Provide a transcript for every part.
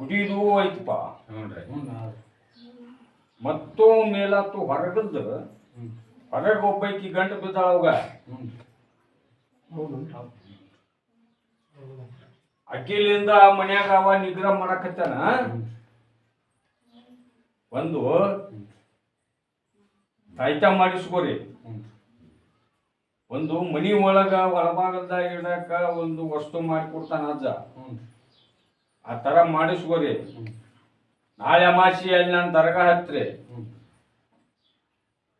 ಕುಡಿದು ಐತಪ್ಪ. ಹ್ಞೂ ಮತ್ತೂ ಮೇಲಾತು ಹೊರಗಲ್ದ ಹೊರಗೆ ಒಬ್ಬಾಕಿ ಗಂಟು ಬಿದ್ದಾಳ ಅವಾಗ. ಅಕ್ಕಿಲಿಂದ ಮನ್ಯಾಗ ಅವ ನಿಗ್ರಹ ಮಾಡಕತ್ತಾನ. ಒಂದು ತಾಯ್ತ ಮಾಡಿಸ್ಕೋರಿ. ಒಂದು ಮನಿ ಒಳಗ ಒಳಭಾಗದಾಗ ಇಡಕ ಒಂದು ವಸ್ತು ಮಾಡಿಕೊಡ್ತಾನ ಅಜ್ಜ. ಆ ತರ ಮಾಡಿಸ್ಕೋರಿ. ನಾಳೆ ಅಮಾಸಿ ಅಲ್ಲಿ ನಾನು ದರ್ಗಾ ಹತ್ರಿ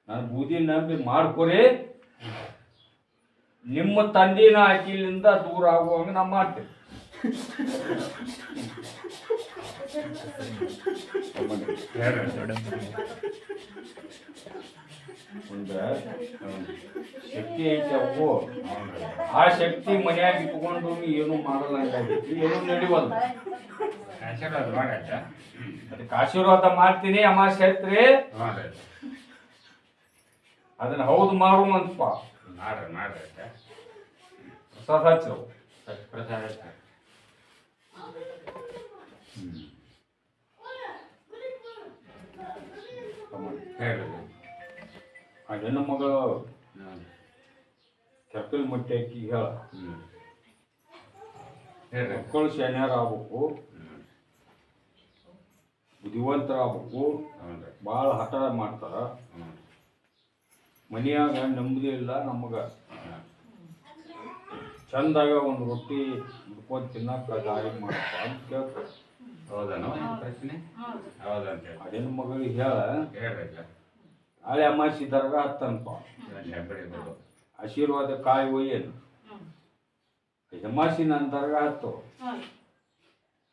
ನಾನು ಬೂದಿ ನಂಬಿ ಮಾಡ್ಕೊರಿ. ನಿಮ್ಮ ತಂದಿನ ಆಕಿಲಿಂದ ದೂರ ಆಗುವಂಗ ನಾ ಮಾಡ್ತೇವೆ. ಒಂದು ಶಕ್ತಿ ಐತೆ ಅವು. ಆ ಶಕ್ತಿ ಮನ್ಯಾಗ ಇಟ್ಕೊಂಡು ಏನು ಮಾಡಲ್ಲ, ಏನು ನಡಿವಲ್ಲ. ಅದಕ್ಕೆ ಆಶೀರ್ವಾದ ಮಾಡ್ತೀನಿ. ಅಮಾಸೆ ಐತ್ರಿ, ಅದನ್ನ ಹೌದು ಮಾಡುವಂತಪ್ಪ. ಪ್ರಸಾದ ಹಚ್ಚರು. ಆ ಹೆಣ್ಣು ಮಗಳು ಕೆಪ್ಪಲ್ ಮಟ್ಟಿ ಹಾಕಿ ಹೇಳ, ಮಕ್ಕಳು ಶಾನ್ಯಾರ ಆಗ್ಬೇಕು, ಬುದ್ಧಿವಂತರ ಆಗ್ಬೇಕು, ಭಾಳ ಹಠ ಮಾಡ್ತಾರ, ಮನೆಯಾಗ ನೆಮ್ಮದಿ ಇಲ್ಲ, ನಮಗ ಚಂದಾಗ ಒಂದು ರೊಟ್ಟಿ ಹಿಡ್ಕೊಂಡು ತಿನ್ನಕ್ಕ ದಾರಿ ಮಾಡಪ್ಪ ಅಂತ ಕೇಳ್ತಾರೆ. ಅದೇನು ಮಗಳಿಗೆ ಹೇಳ, ನಾಳೆ ಅಮಾಸಿ ದರ್ಗಾ ಹತ್ತನಪ್ಪ, ಆಶೀರ್ವಾದ ಕಾಯಿ ಒಯ್ಯನು. ಅಮಾಸಿ ನಾನು ದರ್ಗಾ ಹತ್ತು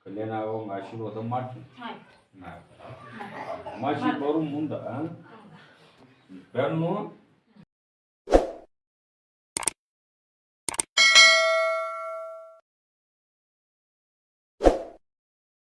ಕಲ್ಯಾಣ ಆಗೋಂಗ ಆಶೀರ್ವಾದ ಮಾಡ್ತೀನಿ. ಅಮಾಸಿ ಬರೋ ಮುಂದ ಬೆನ್ನು